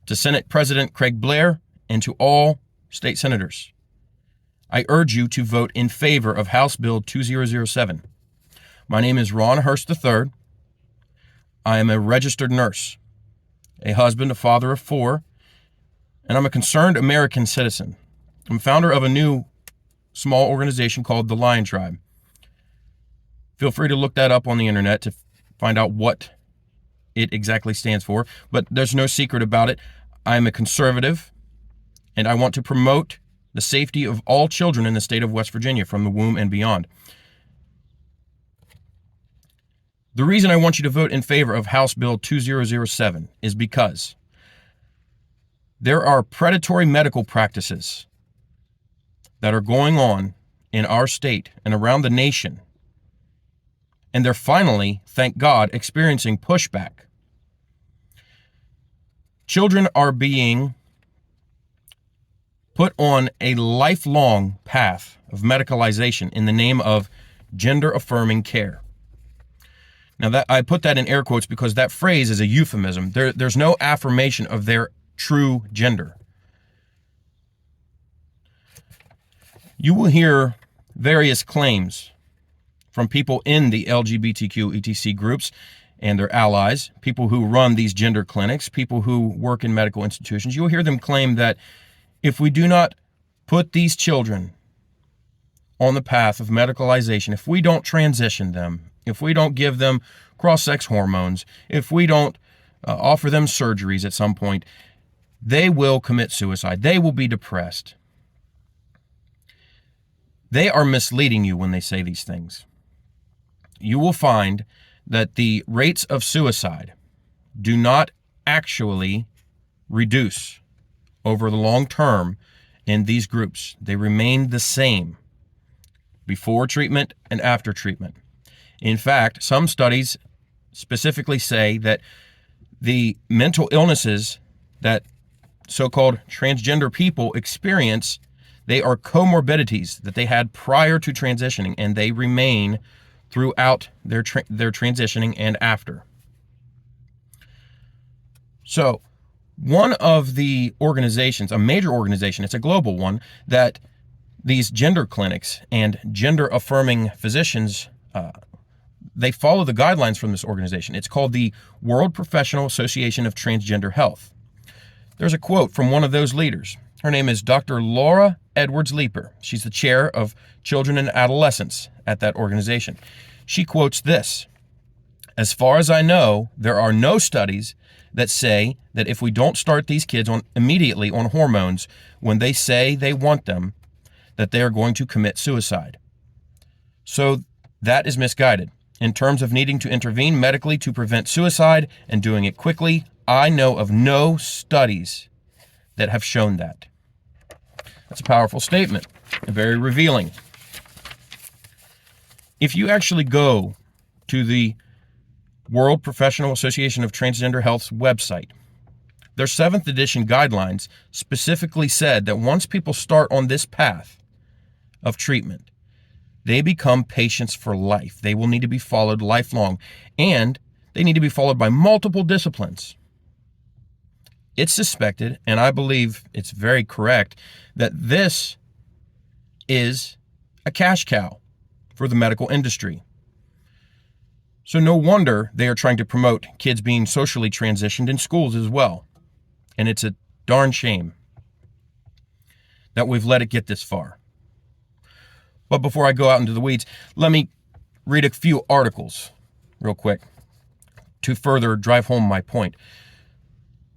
to Senate President Craig Blair, and to all state senators, I urge you to vote in favor of House Bill 2007. My name is Ron Hurst III. I am a registered nurse, a husband, a father of 4, and I'm a concerned American citizen. I'm founder of a new small organization called the Lion Tribe. Feel free to look that up on the internet to find out what it exactly stands for, but there's no secret about it. I'm a conservative, and I want to promote the safety of all children in the state of West Virginia from the womb and beyond. The reason I want you to vote in favor of House Bill 2007 is because there are predatory medical practices that are going on in our state and around the nation, and they're finally, thank God, experiencing pushback. Children are being put on a lifelong path of medicalization in the name of gender-affirming care. Now, that I put that in air quotes because that phrase is a euphemism. There's no affirmation of their true gender. You will hear various claims from people in the LGBTQ etc. groups and their allies, people who run these gender clinics, people who work in medical institutions. You'll hear them claim that if we do not put these children on the path of medicalization, if we don't transition them, if we don't give them cross-sex hormones, if we don't offer them surgeries at some point, they will commit suicide. They will be depressed. They are misleading you when they say these things. You will find that the rates of suicide do not actually reduce over the long term in these groups. They remain the same before treatment and after treatment. In fact, some studies specifically say that the mental illnesses that so-called transgender people experience, they are comorbidities that they had prior to transitioning, and they remain throughout their transitioning and after. So, one of the organizations, a major organization, it's a global one, that these gender clinics and gender-affirming physicians, they follow the guidelines from this organization. It's called the World Professional Association of Transgender Health. There's a quote from one of those leaders. Her name is Dr. Laura Edwards-Leeper. She's the chair of children and adolescents at that organization. She quotes this: "As far as I know, there are no studies that say that if we don't start these kids immediately on hormones when they say they want them, that they are going to commit suicide." So that is misguided. In terms of needing to intervene medically to prevent suicide and doing it quickly, I know of no studies that have shown that. That's a powerful statement and very revealing. If you actually go to the World Professional Association of Transgender Health's website, their 7th edition guidelines specifically said that once people start on this path of treatment, they become patients for life. They will need to be followed lifelong, and they need to be followed by multiple disciplines. It's suspected, and I believe it's very correct, that this is a cash cow for the medical industry. So no wonder they are trying to promote kids being socially transitioned in schools as well. And it's a darn shame that we've let it get this far. But before I go out into the weeds, let me read a few articles real quick to further drive home my point.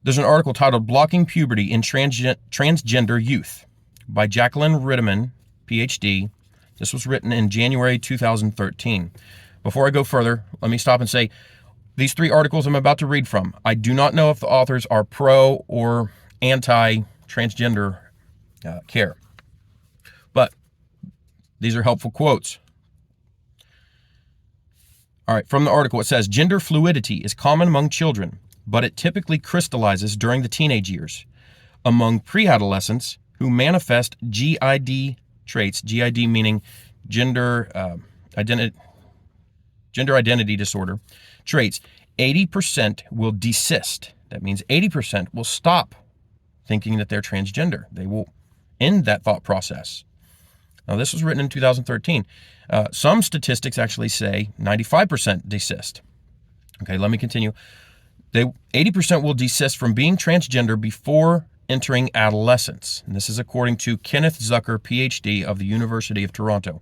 There's an article titled "Blocking Puberty in Transgender Youth" by Jacqueline Ritteman, PhD. This was written in January 2013. Before I go further, let me stop and say, these 3 articles I'm about to read from, I do not know if the authors are pro or anti-transgender care. But these are helpful quotes. All right, from the article it says, "Gender fluidity is common among children, but it typically crystallizes during the teenage years. Among pre-adolescents who manifest GID traits," GID meaning gender identity disorder traits, 80% will desist That means 80% will stop thinking that they're transgender. They will end that thought process. Now, this was written in 2013. Some statistics actually say 95% desist. Okay, let me continue. 80% will desist from being transgender before entering adolescence. And this is according to Kenneth Zucker, PhD of the University of Toronto.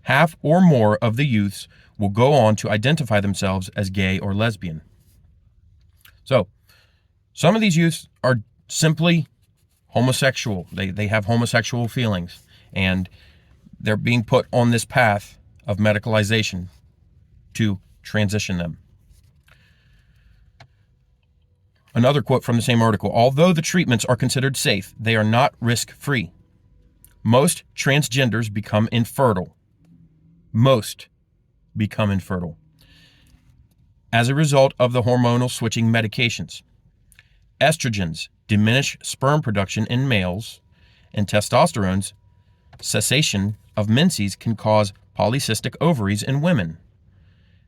Half or more of the youths will go on to identify themselves as gay or lesbian. So, some of these youths are simply homosexual. They have homosexual feelings, and they're being put on this path of medicalization to transition them. Another quote from the same article: although the treatments are considered safe, they are not risk-free. Most transgenders become infertile. Most become infertile as a result of the hormonal switching medications. Estrogens diminish sperm production in males, and testosterone's cessation of menses can cause polycystic ovaries in women.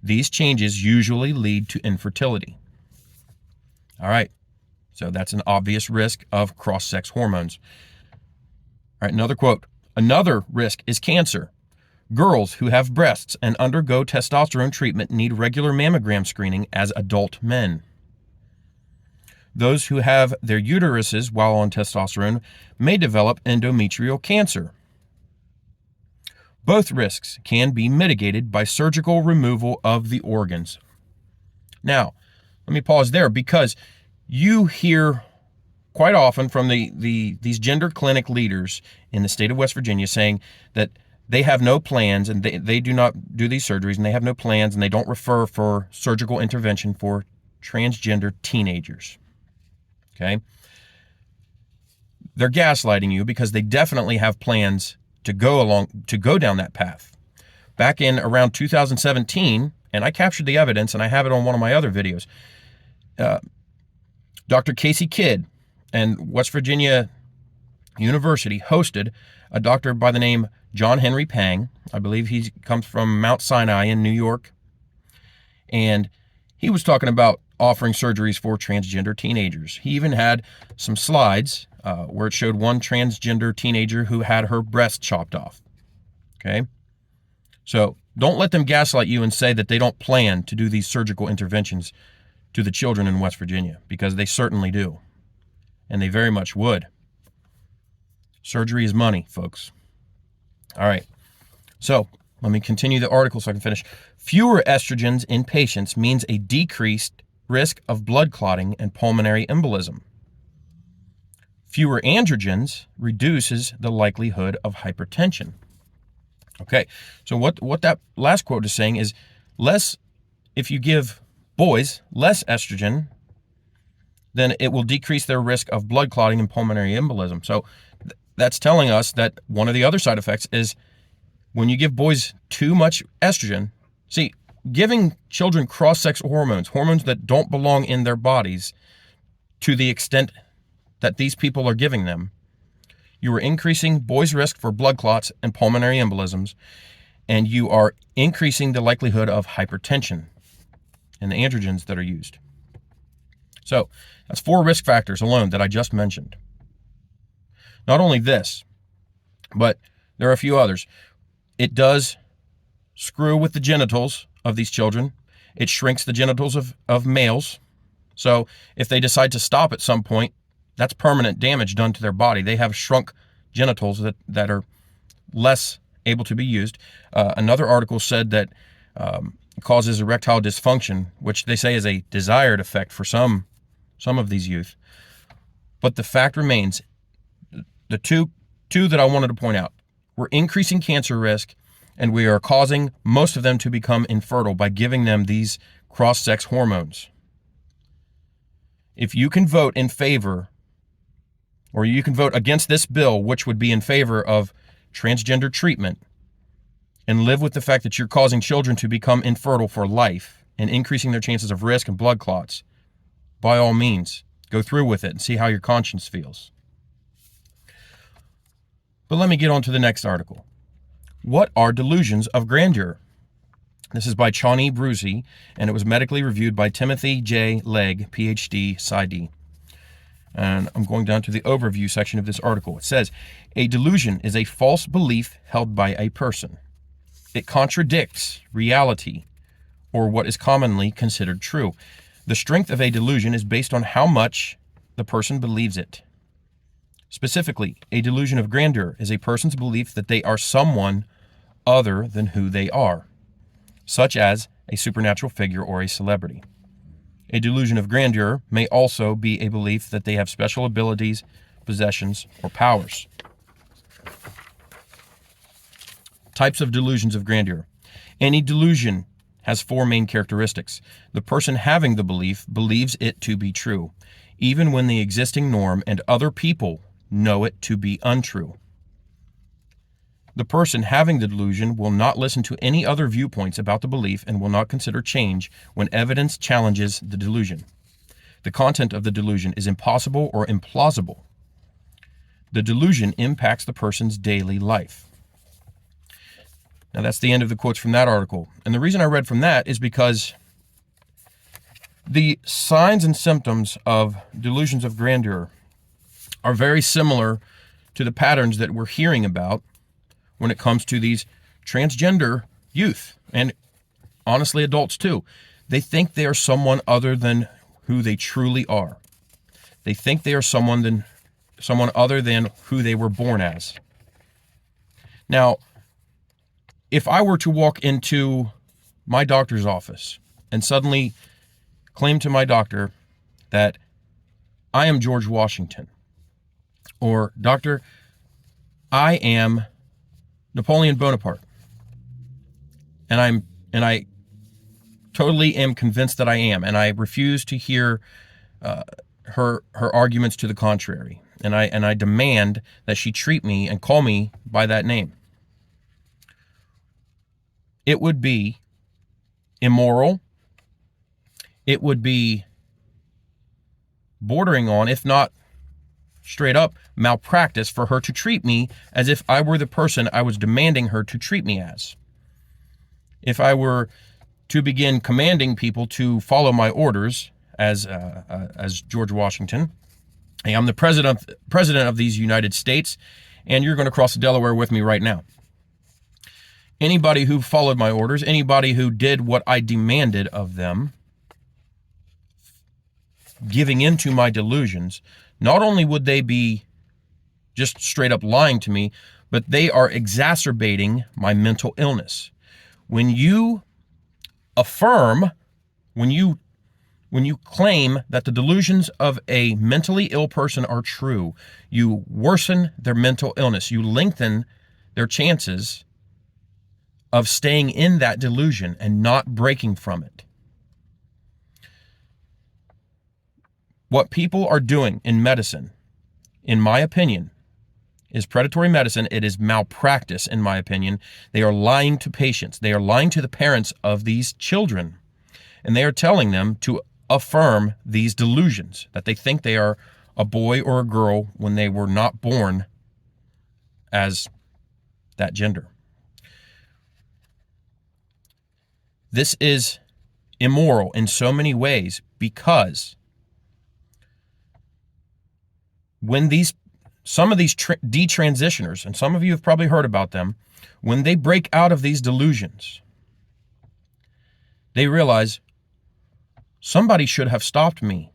These changes usually lead to infertility. All right, so that's an obvious risk of cross-sex hormones. All right, another quote. Another risk is cancer. Girls who have breasts and undergo testosterone treatment need regular mammogram screening as adult men. Those who have their uteruses while on testosterone may develop endometrial cancer. Both risks can be mitigated by surgical removal of the organs. Now, let me pause there, because you hear quite often from these gender clinic leaders in the state of West Virginia saying that they have no plans, and they do not do these surgeries, and they have no plans, and they don't refer for surgical intervention for transgender teenagers. Okay? They're gaslighting you, because they definitely have plans to go down that path. Back in around 2017, and I captured the evidence, and I have it on one of my other videos, Dr. Casey Kidd and West Virginia University hosted a doctor by the name John Henry Pang. I believe he comes from Mount Sinai in New York. And he was talking about offering surgeries for transgender teenagers. He even had some slides where it showed one transgender teenager who had her breast chopped off. Okay? So don't let them gaslight you and say that they don't plan to do these surgical interventions to the children in West Virginia, because they certainly do. And they very much would. Surgery is money, folks. All right. So let me continue the article so I can finish. Fewer estrogens in patients means a decreased risk of blood clotting and pulmonary embolism. Fewer androgens reduces the likelihood of hypertension. Okay, so what that last quote is saying is, if you give boys less estrogen, then it will decrease their risk of blood clotting and pulmonary embolism. So that's telling us that one of the other side effects is when you give boys too much estrogen. See, giving children cross-sex hormones that don't belong in their bodies, to the extent that these people are giving them, you are increasing boys' risk for blood clots and pulmonary embolisms, and you are increasing the likelihood of hypertension in the androgens that are used. So that's 4 risk factors alone that I just mentioned. Not only this, but there are a few others. It does screw with the genitals of these children. It shrinks the genitals of males. So if they decide to stop at some point, that's permanent damage done to their body. They have shrunk genitals that are less able to be used. Another article said that causes erectile dysfunction, which they say is a desired effect for some of these youth. But the fact remains, the two that I wanted to point out, we're increasing cancer risk, and we are causing most of them to become infertile by giving them these cross-sex hormones. If you can vote in favor, or you can vote against this bill, which would be in favor of transgender treatment, and live with the fact that you're causing children to become infertile for life and increasing their chances of risk and blood clots, by all means, go through with it and see how your conscience feels. But let me get on to the next article. What are delusions of grandeur? This is by Chani Brucey, and it was medically reviewed by Timothy J. Legg, PhD, PsyD. And I'm going down to the overview section of this article. It says, a delusion is a false belief held by a person. It contradicts reality, or what is commonly considered true. The strength of a delusion is based on how much the person believes it. Specifically, a delusion of grandeur is a person's belief that they are someone other than who they are, such as a supernatural figure or a celebrity. A delusion of grandeur may also be a belief that they have special abilities, possessions, or powers. Types of delusions of grandeur. Any delusion has four main characteristics. The person having the belief believes it to be true, even when the existing norm and other people know it to be untrue. The person having the delusion will not listen to any other viewpoints about the belief and will not consider change when evidence challenges the delusion. The content of the delusion is impossible or implausible. The delusion impacts the person's daily life. Now that's the end of the quotes from that article. And the reason I read from that is because the signs and symptoms of delusions of grandeur are very similar to the patterns that we're hearing about when it comes to these transgender youth, and honestly adults too. They think they are someone other than who they truly are. They think they are someone other than who they were born as. Now, if I were to walk into my doctor's office and suddenly claim to my doctor that I am George Washington, or doctor, I am Napoleon Bonaparte, and I totally am convinced that I am, and I refuse to hear her arguments to the contrary, and I demand that she treat me and call me by that name. It would be immoral. It would be bordering on, if not straight up, malpractice for her to treat me as if I were the person I was demanding her to treat me as. If I were to begin commanding people to follow my orders as George Washington, hey, I'm the president of these United States, and you're going to cross the Delaware with me right now. Anybody who followed my orders, anybody who did what I demanded of them, giving into my delusions, not only would they be just straight up lying to me, but they are exacerbating my mental illness. When you affirm, when you claim that the delusions of a mentally ill person are true, you worsen their mental illness. You lengthen their chances of staying in that delusion and not breaking from it. What people are doing in medicine, in my opinion, is predatory medicine. It is malpractice, in my opinion. They are lying to patients. They are lying to the parents of these children. And they are telling them to affirm these delusions, that they think they are a boy or a girl when they were not born as that gender. This is immoral in so many ways, because when some of these detransitioners, and some of you have probably heard about them, when they break out of these delusions, they realize somebody should have stopped me.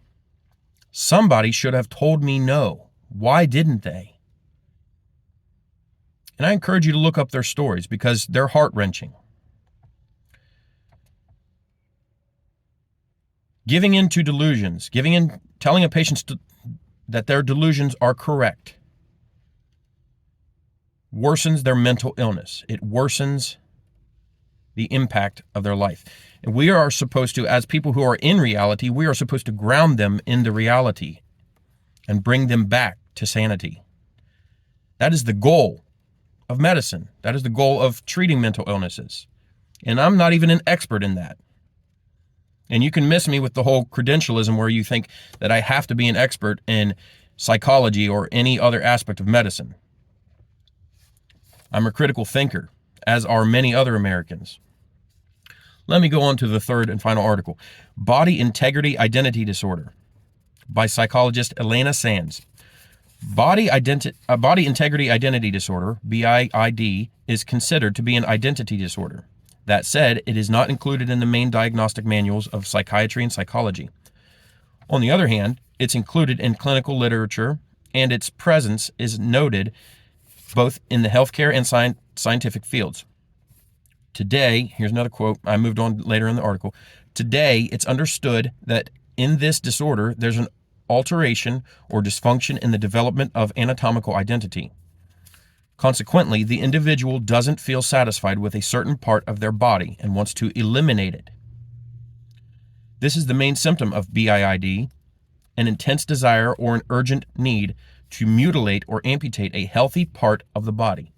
Somebody should have told me no. Why didn't they? And I encourage you to look up their stories, because they're heart-wrenching. Giving in to delusions, telling a patient that their delusions are correct, worsens their mental illness. It worsens the impact of their life. And we are supposed to, as people who are in reality, we are supposed to ground them in the reality and bring them back to sanity. That is the goal of medicine. That is the goal of treating mental illnesses. And I'm not even an expert in that. And you can miss me with the whole credentialism where you think that I have to be an expert in psychology or any other aspect of medicine. I'm a critical thinker, as are many other Americans. Let me go on to the third and final article. Body Integrity Identity Disorder by psychologist Elena Sands. Body integrity identity disorder, BIID, is considered to be an identity disorder. That said, it is not included in the main diagnostic manuals of psychiatry and psychology. On the other hand, it's included in clinical literature, and its presence is noted both in the healthcare and scientific fields. Today, here's another quote, I moved on later in the article. Today, it's understood that in this disorder, there's an alteration or dysfunction in the development of anatomical identity. Consequently, the individual doesn't feel satisfied with a certain part of their body and wants to eliminate it. This is the main symptom of BIID, an intense desire or an urgent need to mutilate or amputate a healthy part of the body.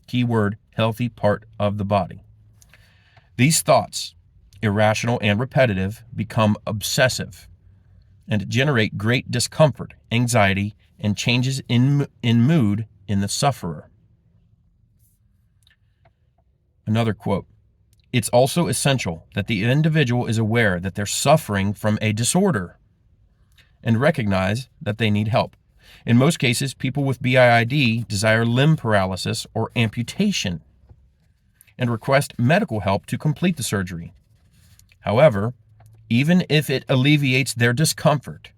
Keyword, healthy part of the body. These thoughts, irrational and repetitive, become obsessive and generate great discomfort, anxiety, and changes in mood in the sufferer. Another quote, it's also essential that the individual is aware that they're suffering from a disorder and recognize that they need help. In most cases, people with BIID desire limb paralysis or amputation and request medical help to complete the surgery. However, even if it alleviates their discomfort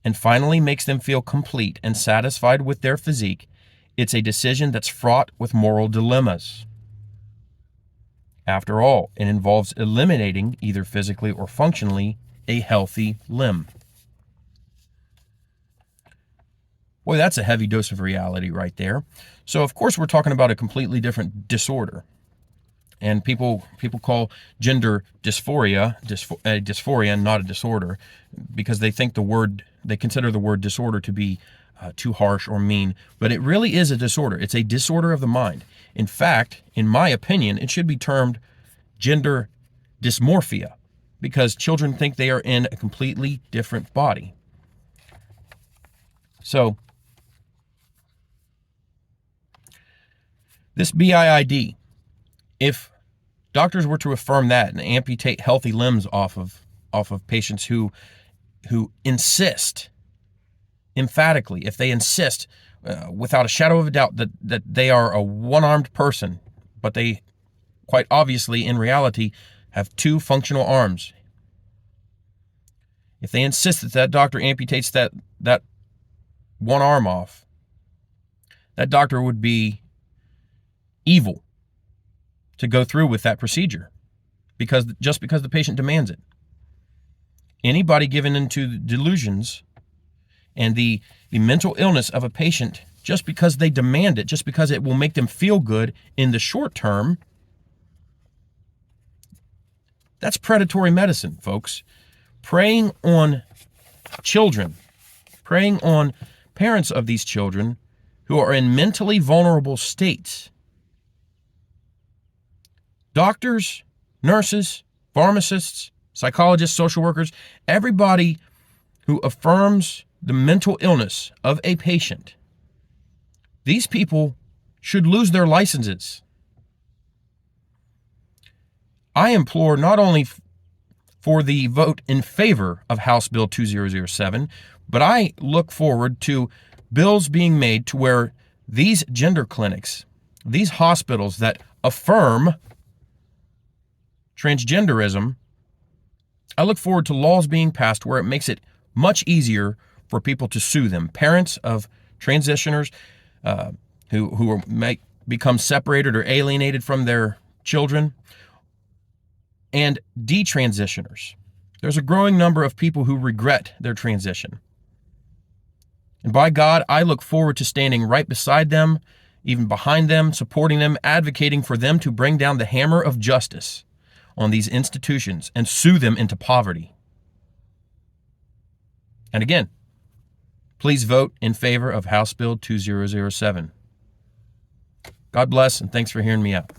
and finally makes them feel complete and satisfied with their physique, it's a decision that's fraught with moral dilemmas. After all, it involves eliminating, either physically or functionally, a healthy limb. Boy, that's a heavy dose of reality right there. So, of course, we're talking about a completely different disorder. And people call gender dysphoria dysphoria, not a disorder, because they consider the word disorder to be too harsh or mean. But it really is a disorder. It's a disorder of the mind. In fact, in my opinion, it should be termed gender dysmorphia, because children think they are in a completely different body. So, this BIID, if doctors were to affirm that and amputate healthy limbs off of patients who insist emphatically, if they insist without a shadow of a doubt that they are a one-armed person, but they quite obviously in reality have two functional arms, if they insist that doctor amputates that one arm off, that doctor would be evil to go through with that procedure because the patient demands it. Anybody given into delusions and the mental illness of a patient just because they demand it, just because it will make them feel good in the short term, that's predatory medicine, folks. Preying on children, preying on parents of these children who are in mentally vulnerable states. Doctors, nurses, pharmacists, psychologists, social workers, everybody who affirms the mental illness of a patient, these people should lose their licenses. I implore not only for the vote in favor of House Bill 2007, but I look forward to bills being made to where these gender clinics, these hospitals that affirm transgenderism, I look forward to laws being passed where it makes it much easier for people to sue them. Parents of transitioners who might become separated or alienated from their children, and detransitioners. There's a growing number of people who regret their transition. And by God, I look forward to standing right beside them, even behind them, supporting them, advocating for them to bring down the hammer of justice on these institutions and sue them into poverty. And again, please vote in favor of House Bill 2007. God bless, and thanks for hearing me out.